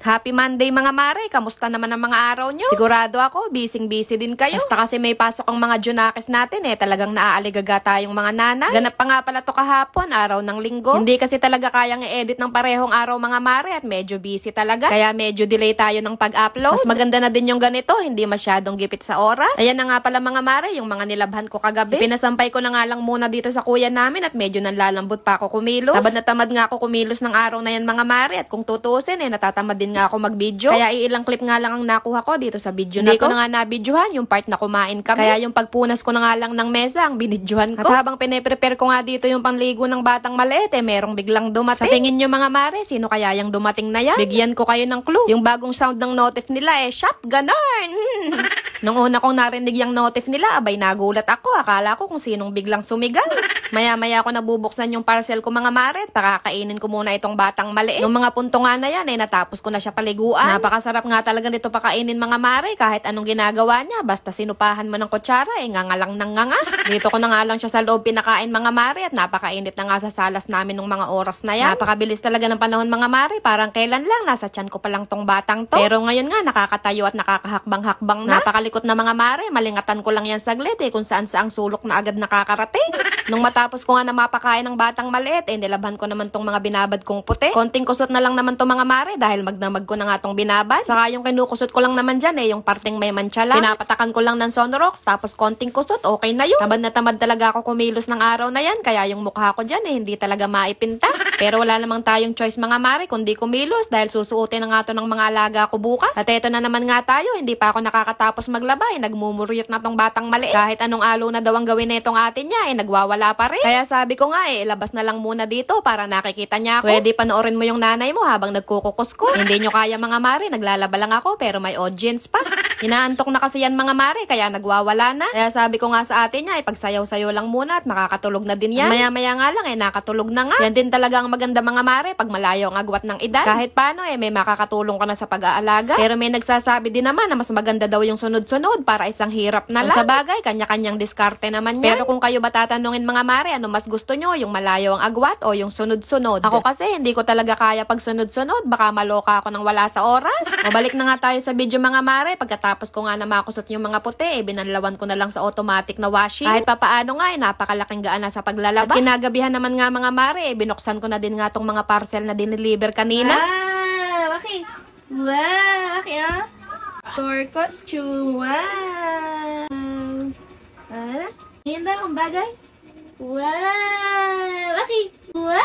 Happy Monday mga mare, kamusta naman ang mga araw nyo? Sigurado ako, busy din kayo. Basta kasi may pasok ang mga Junakis natin talagang naaaligaga tayong mga nanay. Ganap pa nga pala to kahapon, araw ng linggo. Hindi kasi talaga kayang i-edit ng parehong araw mga mare at medyo busy talaga. Kaya medyo delay tayo ng pag-upload. Mas maganda na din yung ganito, hindi masyadong gipit sa oras. Ayan na nga pala mga mare, yung mga nilabhan ko kagabi. Pinasampay ko na nga lang muna dito sa kuya namin at medyo nanlalambot pa ako kumilos. Tamad na tamad nga ako kumilos ng araw na yan mga mare at kung tutusin natatamad din nga ako mag-video. Kaya ilang clip nga lang ang nakuha ko dito sa video na to. Hindi ko na nga na-videohan yung part na kumain kami. Kaya yung pagpunas ko na nga lang ng mesa ang binidyohan ko. At habang pine-prepare ko nga dito yung panligo ng batang maliit merong biglang dumating. Sa tingin nyo mga mare, sino kaya yung dumating na yan? Bigyan ko kayo ng clue. Yung bagong sound ng notif nila shop, ganon! Nung una kong narinig yung notif nila, abay nagulat ako. Akala ko kung sinong biglang sumigaw. Maya-maya ako nabubuksan yung parcel ko mga mare at pakakainin ko muna itong batang maliit. Nung mga punto nga na yan natapos ko na siya paliguan. Napakasarap nga talaga nito pakainin mga mare kahit anong ginagawa niya. Basta sinupahan mo ng kutsara ngangalang ng nganga. Dito ko na nga lang siya sa loob pinakain mga mare at napakainit na nga sa salas namin nung mga oras na yan. Napakabilis talaga ng panahon mga mare. Parang kailan lang nasa tiyan ko pa lang tong batang to. Pero ngayon nga nakakatayo at nakakahakbang-hakbang na. Napakalikot na mga mare. Malingatan ko lang yan saglit kung saan saang sulok na agad nakakarating. Nung matapos ko nga na mapakain ng batang maliit nilabhan ko naman tong mga binabad kong puti. Konting kusot na lang naman tong mga mare dahil magdamag ko na nga tong binabad. Saka yung kinukusot ko lang naman dyan yung parteng may mancha lang. Pinapatakan ko lang ng Sonorox tapos konting kusot, okay na yun. Tamad na tamad talaga ako kumilos ng araw na yan kaya yung mukha ko dyan hindi talaga maipinta. Pero wala namang tayong choice mga mare kundi kumilos dahil susuotin na nga to ng mga alaga ko bukas. At eto na naman nga tayo, hindi pa ako nakakatapos maglaba nagmumuryot na tong batang maliit. Kahit anong alo na daw ang gawin na itong atin niya nagwawala pa rin. Kaya sabi ko nga ilabas na lang muna dito para nakikita niya ako. Pwede panoorin mo yung nanay mo habang nagkukukus. Hindi nyo kaya mga mare, naglalaba lang ako pero may audience pa. Inaantok na kasi yan mga mare kaya nagwawala na. Kaya sabi ko nga sa atin niya ipagsayaw-sayaw lang muna at makakatulog na din yan. Maya-maya nga lang nakatulog na nga. Yan din talaga ang maganda mga mare pag malayo ang agwat ng edad. Kahit paano may makakatulong ka na sa pag-aalaga. Pero may nagsasabi din naman na mas maganda daw yung sunod-sunod para isang hirap na lang. Sa bagay, kanya-kanyang diskarte naman yan. Pero kung kayo ba tatanungin mga mare, ano mas gusto nyo? Yung malayo ang agwat o yung sunod-sunod? Ako kasi hindi ko talaga kaya pag sunod-sunod. Baka maloka ako ng wala sa oras. O balik na nga tayo sa video mga mare. Pagkatapos ko nga na makusot yung mga puti, binanlawan ko na lang sa automatic na washing. Kahit papaano nga napakalaking gaan na sa paglalaba. At kinagabihan naman nga mga mare, binuksan ko na din nga tong mga parcel na dineliver kanina. Okay. Wow, okay for costume. Wow. Yan daw ang bagay. Wow. Okay. Wow.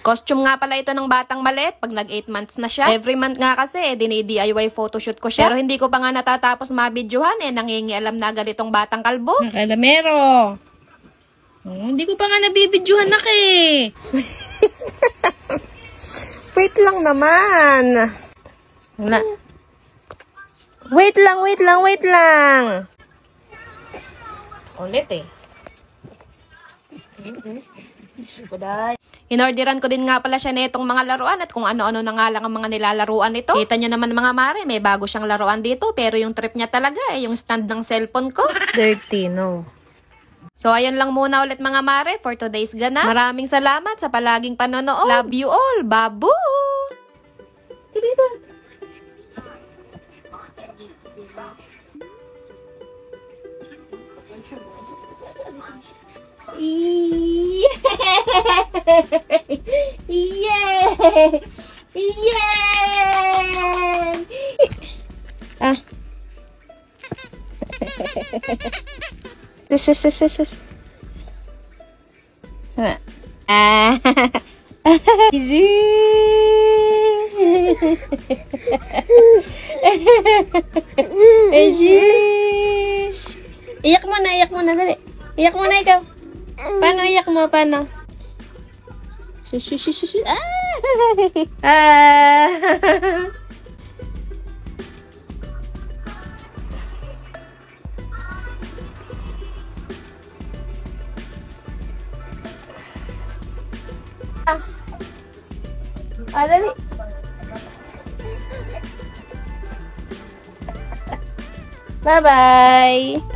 Costume nga pala ito ng batang maliit pag nag 8 months na siya. Every month nga kasi dini-DIY photoshoot ko siya. Pero hindi ko pa nga natatapos mabidyohan nangingialam na agad itong batang kalbo. Kalamero. Hindi ko pa nga nabibidyohan na Wait lang naman. Wait lang. Ulit Inorderan ko din nga pala siya nitong mga laruan at kung ano-ano na nga lang ang mga nilalaruan nito. Kita nyo naman mga mare, may bago siyang laruan dito pero yung trip niya talaga yung stand ng cellphone ko. Dirty, no? So ayun lang muna ulit mga mare for today's ganap. Maraming salamat sa palaging panonood. Love you all. Babu! This. Iyak mo na, dali. Iyak mo na ikaw. Paano iyak mo? Paano? Dali. Bye-bye.